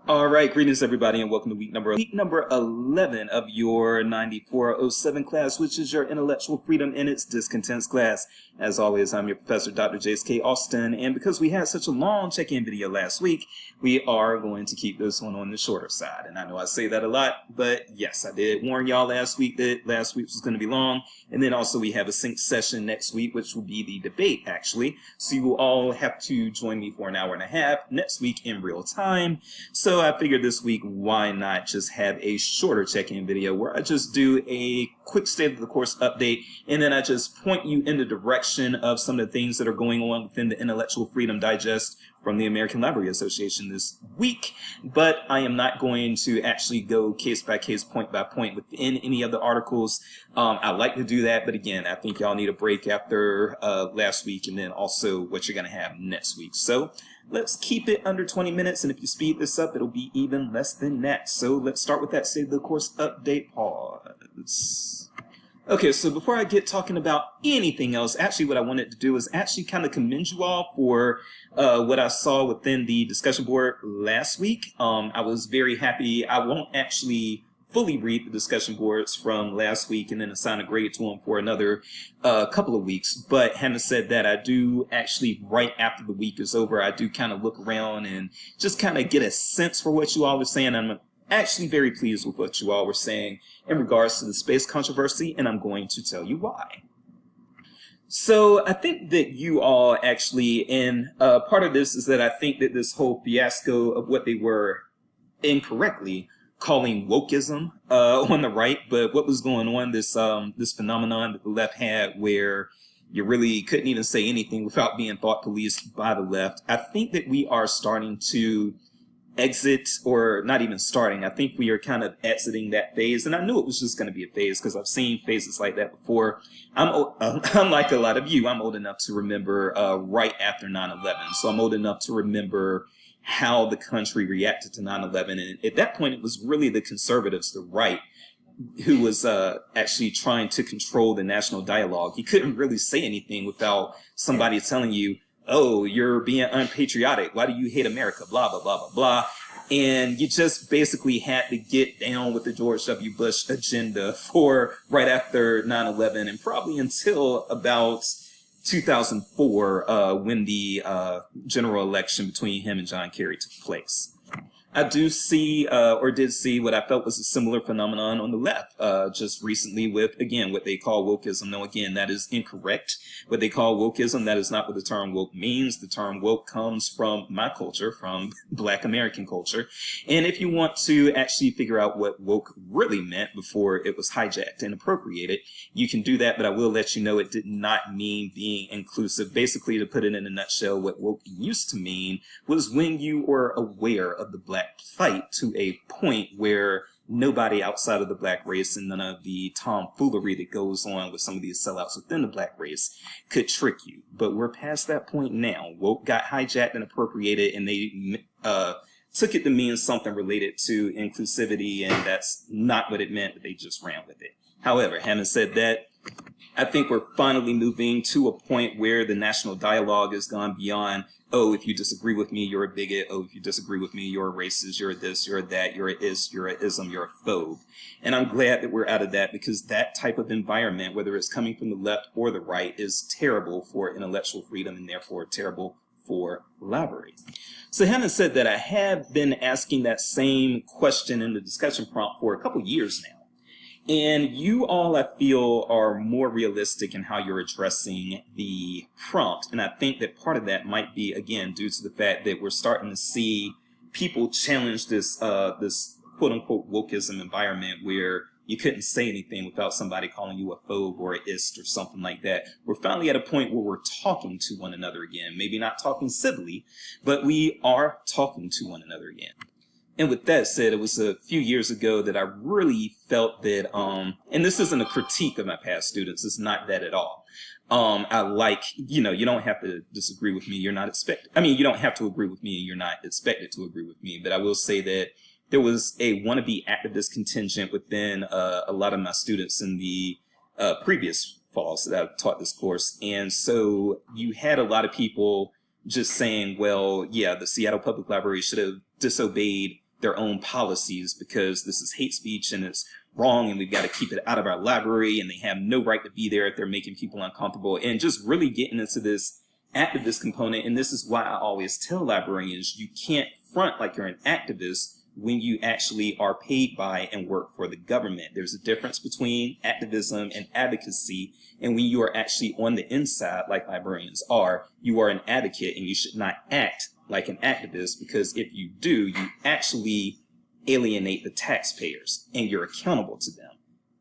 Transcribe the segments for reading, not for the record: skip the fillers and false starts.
All right, greetings everybody, and welcome to week number 11 of your 9407 class, which is your intellectual freedom and its discontents class. As always, I'm your professor, Dr. J.S.K. Austin, and because we had such a long check-in video last week, we are going to keep this one on the shorter side. And I know I say that a lot, but yes, I did warn y'all last week that last week was going to be long. And then also we have a sync session next week, which will be the debate, actually. So you will all have to join me for an hour and a half next week in real time. So I figured this week, why not just have a shorter check-in video where I just do a quick state of the course update, and then I just point you in the direction of some of the things that are going on within the Intellectual Freedom Digest from the American Library Association this week. But I am not going to actually go case by case, point by point within any of the articles. I like to do that, but again, I think y'all need a break after last week, and then also what you're going to have next week. So let's keep it under 20 minutes, and if you speed this up, it'll be even less than that. So let's start with that state of the course update pause. Okay, so before I get talking about anything else, actually what I wanted to do is actually kind of commend you all for what I saw within the discussion board last week. I was very happy. I won't actually fully read the discussion boards from last week and then assign a grade to them for another couple of weeks. But having said that, I do actually, right after the week is over, I do kind of look around and just kind of get a sense for what you all are saying. I'm actually very pleased with what you all were saying in regards to the space controversy, and I'm going to tell you why. So I think that you all actually, and part of this is that I think that this whole fiasco of what they were incorrectly calling wokeism on the right, but what was going on, this phenomenon that the left had where you really couldn't even say anything without being thought policed by the left. I think that we are starting to exit, or not even starting, I think we are kind of exiting that phase, and I knew it was just going to be a phase because I've seen phases like that before. I'm like a lot of you, I'm old enough to remember right after 9/11, so I'm old enough to remember how the country reacted to 9/11, and at that point it was really the conservatives, the right, who was actually trying to control the national dialogue. You couldn't really say anything without somebody telling you, oh, you're being unpatriotic, why do you hate America, blah, blah, blah, blah, blah. And you just basically had to get down with the George W. Bush agenda for right after 9/11 and probably until about 2004 when the general election between him and John Kerry took place. I do see, or did see, what I felt was a similar phenomenon on the left, just recently with, again, what they call wokeism. Now, again, that is incorrect. What they call wokeism, that is not what the term woke means. The term woke comes from my culture, from Black American culture. And if you want to actually figure out what woke really meant before it was hijacked and appropriated, you can do that, but I will let you know it did not mean being inclusive. Basically, to put it in a nutshell, what woke used to mean was when you were aware of the Black plight to a point where nobody outside of the Black race and none of the tomfoolery that goes on with some of these sellouts within the Black race could trick you. But we're past that point now. Woke got hijacked and appropriated, and they took it to mean something related to inclusivity, and that's not what it meant, but they just ran with it. However, having said that, I think we're finally moving to a point where the national dialogue has gone beyond, oh, if you disagree with me, you're a bigot. Oh, if you disagree with me, you're a racist, you're a this, you're a that, you're a is, you're a ism, you're a phobe. And I'm glad that we're out of that, because that type of environment, whether it's coming from the left or the right, is terrible for intellectual freedom and therefore terrible for library. So having said that, I have been asking that same question in the discussion prompt for a couple years now. And you all, I feel, are more realistic in how you're addressing the prompt. And I think that part of that might be, again, due to the fact that we're starting to see people challenge this this quote-unquote wokeism environment where you couldn't say anything without somebody calling you a phobe or an ist or something like that. We're finally at a point where we're talking to one another again. Maybe not talking civilly, but we are talking to one another again. And with that said, it was a few years ago that I really felt that, and this isn't a critique of my past students, it's not that at all. I like, you don't have to disagree with me, you're not expected, you don't have to agree with me and you're not expected to agree with me, but I will say that there was a wannabe activist contingent within a lot of my students in the previous falls that I've taught this course. And so you had a lot of people just saying, well, yeah, the Seattle Public Library should have disobeyed their own policies because this is hate speech and it's wrong and we've got to keep it out of our library and they have no right to be there if they're making people uncomfortable, and just really getting into this activist component. And this is why I always tell librarians, you can't front like you're an activist when you actually are paid by and work for the government. There's a difference between activism and advocacy, and when you are actually on the inside, like librarians are, you are an advocate, and you should not act like an activist, because if you do, you actually alienate the taxpayers, and you're accountable to them.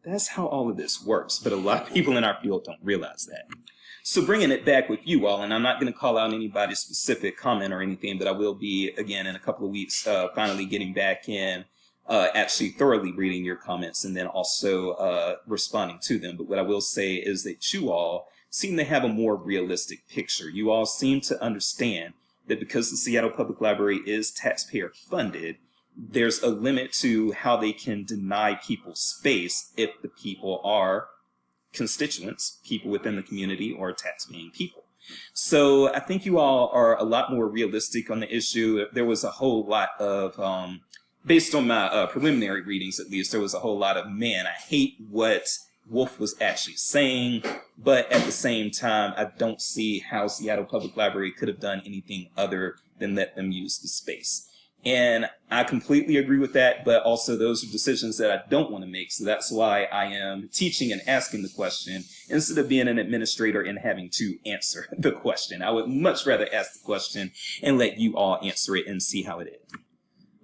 That's how all of this works, but a lot of people in our field don't realize that. So bringing it back with you all, and I'm not going to call out anybody's specific comment or anything, but I will be, again, in a couple of weeks, finally getting back in, actually thoroughly reading your comments and then also responding to them. But what I will say is that you all seem to have a more realistic picture. You all seem to understand that because the Seattle Public Library is taxpayer funded, there's a limit to how they can deny people space if the people are constituents, people within the community, or taxpaying people. So I think you all are a lot more realistic on the issue. There was a whole lot of, based on my preliminary readings at least, there was a whole lot of, man, I hate what Wolf was actually saying, but at the same time, I don't see how Seattle Public Library could have done anything other than let them use the space. And I completely agree with that, but also those are decisions that I don't want to make. So that's why I am teaching and asking the question instead of being an administrator and having to answer the question. I would much rather ask the question and let you all answer it and see how it is.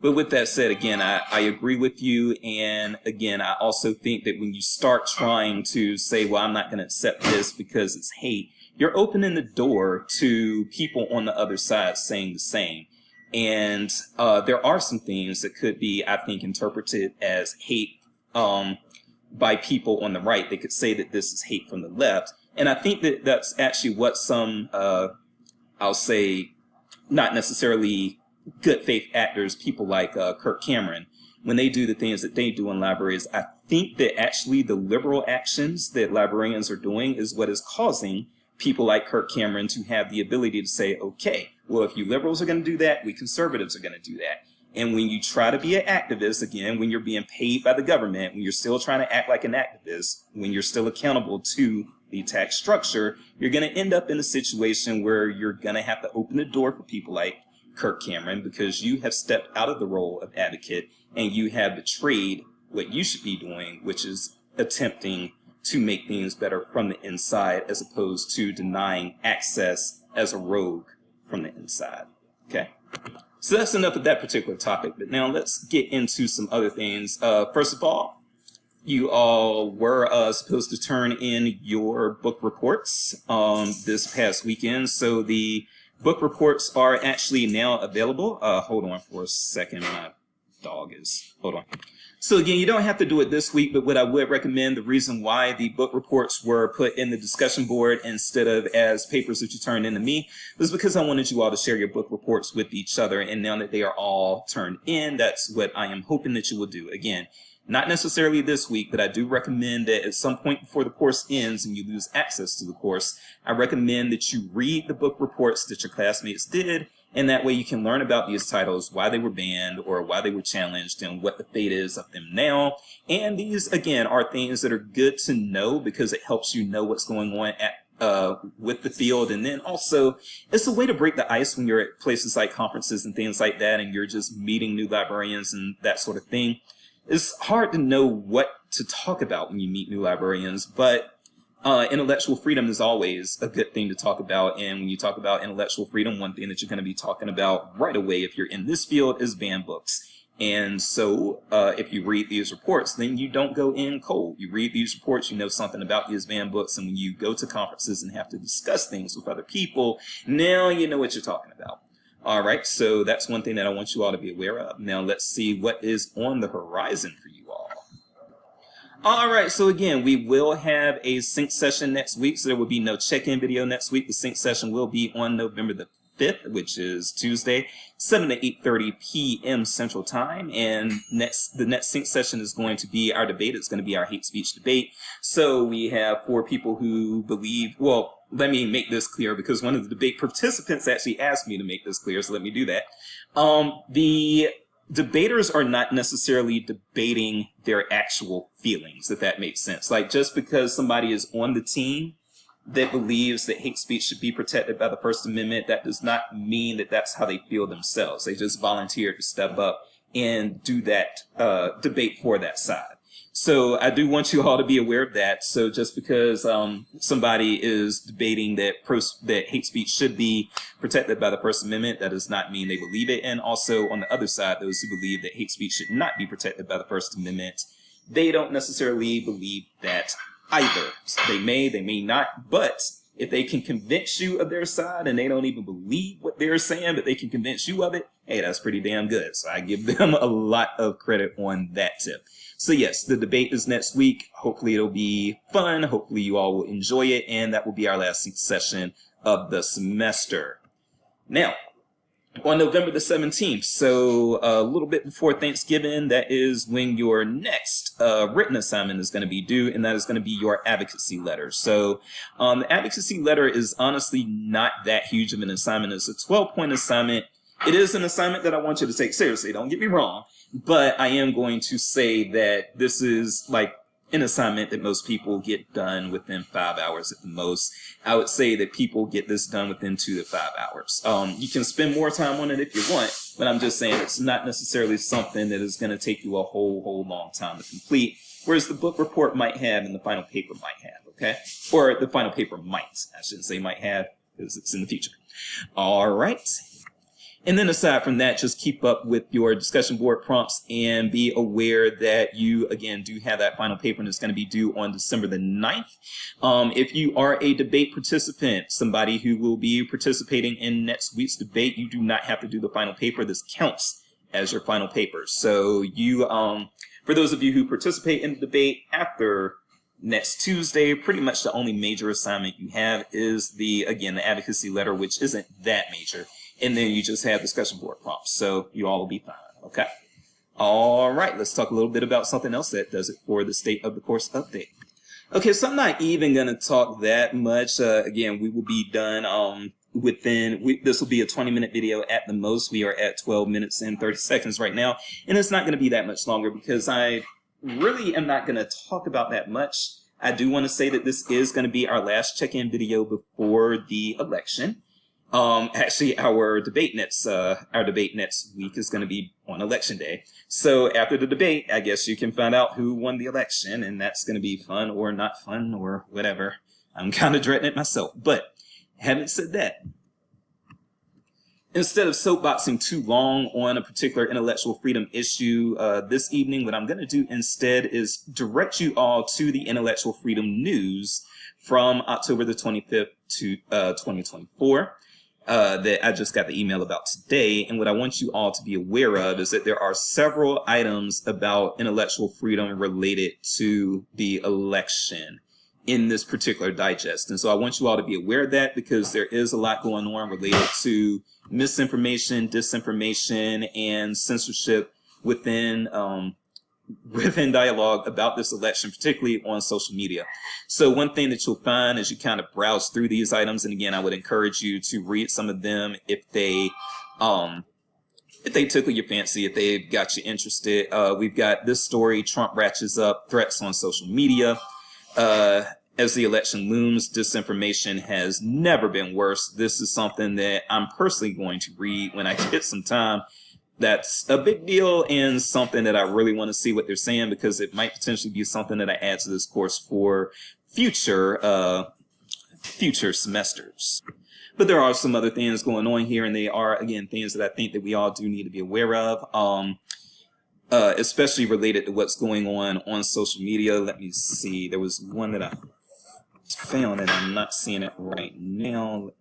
But with that said, again, I agree with you. And again, I also think that when you start trying to say, well, I'm not going to accept this because it's hate, you're opening the door to people on the other side saying the same. And there are some things that could be, I think, interpreted as hate by people on the right. They could say that this is hate from the left. And I think that that's actually what some, I'll say, not necessarily good faith actors, people like Kirk Cameron, when they do the things that they do in libraries, I think that actually the liberal actions that librarians are doing is what is causing people like Kirk Cameron to have the ability to say, okay, well, if you liberals are going to do that, we conservatives are going to do that. And when you try to be an activist, again, when you're being paid by the government, when you're still trying to act like an activist, when you're still accountable to the tax structure, you're going to end up in a situation where you're going to have to open the door for people like Kirk Cameron, because you have stepped out of the role of advocate and you have betrayed what you should be doing, which is attempting to make things better from the inside as opposed to denying access as a rogue from the inside. Okay? So that's enough of that particular topic, but now let's get into some other things. First of all, you all were supposed to turn in your book reports this past weekend. So the book reports are actually now available. Hold on for a second. My dog is, hold on. So again, you don't have to do it this week, but what I would recommend, the reason why the book reports were put in the discussion board instead of as papers that you turned into me was because I wanted you all to share your book reports with each other. And now that they are all turned in, that's what I am hoping that you will do. Again, not necessarily this week, but I do recommend that at some point before the course ends and you lose access to the course, I recommend that you read the book reports that your classmates did, and that way you can learn about these titles, why they were banned or why they were challenged, and what the fate is of them now. And these, again, are things that are good to know because it helps you know what's going on at with the field. And then also, it's a way to break the ice when you're at places like conferences and things like that, and you're just meeting new librarians and that sort of thing. It's hard to know what to talk about when you meet new librarians, but intellectual freedom is always a good thing to talk about. And when you talk about intellectual freedom, one thing that you're going to be talking about right away if you're in this field is banned books. And so if you read these reports, then you don't go in cold. You read these reports, you know something about these banned books, and when you go to conferences and have to discuss things with other people, now you know what you're talking about. All right, so that's one thing that I want you all to be aware of. Now let's see what is on the horizon for you all. All right, so again, we will have a sync session next week, so there will be no check-in video next week. The sync session will be on November the 5th, which is Tuesday, 7 to 8:30 p.m. Central Time. And the next sync session is going to be our debate. It's going to be our hate speech debate. So we have 4 people who believe, well, let me make this clear because one of the debate participants actually asked me to make this clear, so let me do that. The debaters are not necessarily debating their actual feelings, if that makes sense. Like, just because somebody is on the team that believes that hate speech should be protected by the First Amendment, that does not mean that that's how they feel themselves. They just volunteered to step up and do that debate for that side. So I do want you all to be aware of that. So just because somebody is debating that hate speech should be protected by the First Amendment, that does not mean they believe it. And also on the other side, those who believe that hate speech should not be protected by the First Amendment, they don't necessarily believe that either. So they may not, but if they can convince you of their side and they don't even believe what they're saying, but they can convince you of it, hey, that's pretty damn good. So I give them a lot of credit on that tip. So yes, the debate is next week. Hopefully it'll be fun. Hopefully you all will enjoy it. And that will be our last session of the semester. Now, on November the 17th, so a little bit before Thanksgiving, that is when your next written assignment is going to be due, and that is going to be your advocacy letter. So the advocacy letter is honestly not that huge of an assignment. It's a 12-point assignment. It is an assignment that I want you to take seriously, don't get me wrong, but I am going to say that this is like an assignment that most people get done within 5 hours at the most. I would say that people get this done within 2 to 5 hours. You can spend more time on it if you want, but I'm just saying it's not necessarily something that is going to take you a whole long time to complete, whereas the book report might have and the final paper might have, okay? Or the final paper might. I shouldn't say might have because it's in the future. All right. And then aside from that, just keep up with your discussion board prompts and be aware that you, again, do have that final paper and it's going to be due on December the 9th. If you are a debate participant, somebody who will be participating in next week's debate, you do not have to do the final paper. This counts as your final paper. So you, for those of you who participate in the debate after next Tuesday, pretty much the only major assignment you have is the advocacy letter, which isn't that major. And then you just have discussion board prompts. So you all will be fine. Okay. All right. Let's talk a little bit about something else that does it for the state of the course update. Okay. So I'm not even going to talk that much. Again, we will be done this will be a 20-minute video at the most. We are at 12 minutes and 30 seconds right now. And it's not going to be that much longer because I really am not going to talk about that much. I do want to say that this is going to be our last check-in video before the election. Actually, our debate next week is going to be on election day. So after the debate, I guess you can find out who won the election, and that's going to be fun or not fun or whatever. I'm kind of dreading it myself, but having said that, instead of soapboxing too long on a particular intellectual freedom issue this evening, what I'm going to do instead is direct you all to the intellectual freedom news from October the 25th to 2024. That I just got the email about today. And what I want you all to be aware of is that there are several items about intellectual freedom related to the election in this particular digest. And so I want you all to be aware of that because there is a lot going on related to misinformation, disinformation, and censorship within dialogue about this election, particularly on social media. So one thing that you'll find as you kind of browse through these items, and again, I would encourage you to read some of them if they tickle your fancy, if they've got you interested. We've got this story, Trump ratchets up threats on social media. As the election looms, disinformation has never been worse. This is something that I'm personally going to read when I get some time. That's a big deal and something that I really want to see what they're saying because it might potentially be something that I add to this course for future semesters. But there are some other things going on here, and they are, again, things that I think that we all do need to be aware of, especially related to what's going on social media. Let me see. There was one that I found and I'm not seeing it right now.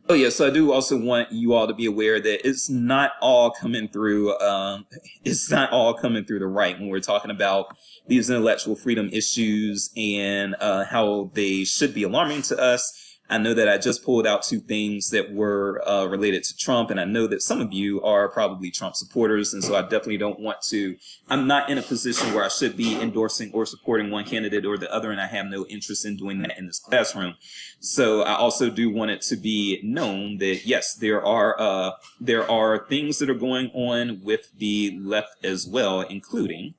Oh yeah, so I do also want you all to be aware that it's not all coming through the right when we're talking about these intellectual freedom issues and how they should be alarming to us. I know that I just pulled out two things that were related to Trump, and I know that some of you are probably Trump supporters, and so I definitely don't want to. I'm not in a position where I should be endorsing or supporting one candidate or the other, and I have no interest in doing that in this classroom. So I also do want it to be known that yes, there are things that are going on with the left as well, including.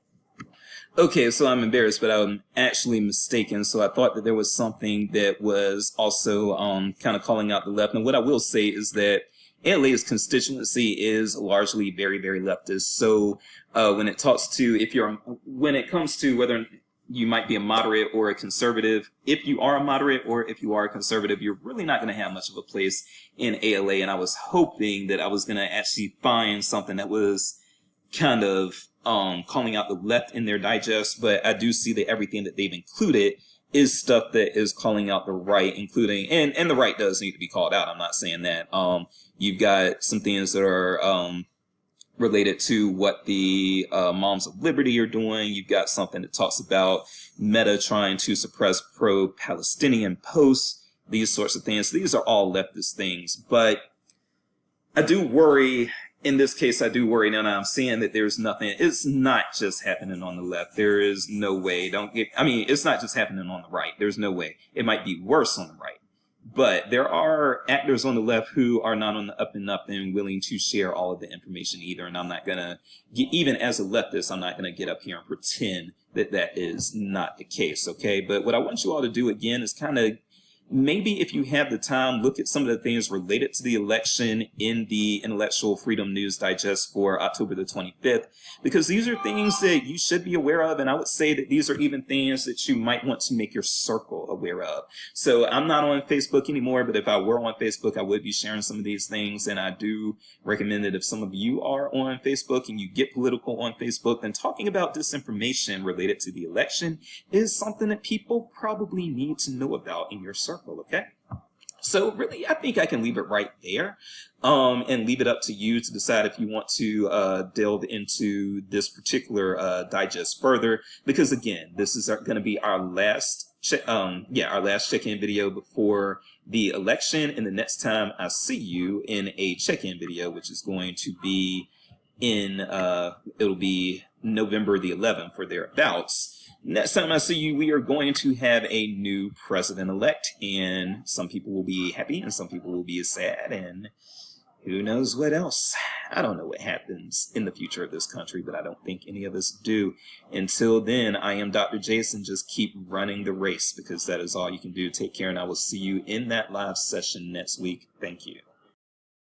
Okay, so I'm embarrassed, but I'm actually mistaken. So I thought that there was something that was also kind of calling out the left. And what I will say is that ALA's constituency is largely very, very leftist. So when it comes to whether you might be a moderate or a conservative, if you are a moderate or if you are a conservative, you're really not going to have much of a place in ALA. And I was hoping that I was going to actually find something that was kind of calling out the left in their digest, but I do see that everything that they've included is stuff that is calling out the right, including, and the right does need to be called out. I'm not saying that. You've got some things that are related to what the Moms of Liberty are doing. You've got something that talks about Meta trying to suppress pro-Palestinian posts, these sorts of things. These are all leftist things, but I do worry. In this case, I do worry now. I'm seeing that there's nothing. It's not just happening on the left. There is no way. It's not just happening on the right. There's no way. It might be worse on the right. But there are actors on the left who are not on the up and up and willing to share all of the information either. And I'm not going to, even as a leftist, I'm not going to get up here and pretend that that is not the case. Okay. But what I want you all to do again is kind of, maybe if you have the time, look at some of the things related to the election in the Intellectual Freedom News Digest for October the 25th, because these are things that you should be aware of. And I would say that these are even things that you might want to make your circle aware of. So I'm not on Facebook anymore, but if I were on Facebook, I would be sharing some of these things. And I do recommend that if some of you are on Facebook and you get political on Facebook, then talking about disinformation related to the election is something that people probably need to know about in your circle. Okay, so really, I think I can leave it right there, and leave it up to you to decide if you want to delve into this particular digest further. Because again, this is going to be our last check-in video before the election, and the next time I see you in a check-in video, which is going to be in it'll be November the 11th or thereabouts. Next time I see you, we are going to have a new president-elect, and some people will be happy and some people will be sad, and who knows what else. I don't know what happens in the future of this country, but I don't think any of us do. Until then, I am Dr. Jason. Just keep running the race, because that is all you can do. Take care, and I will see you in that live session next week. Thank you.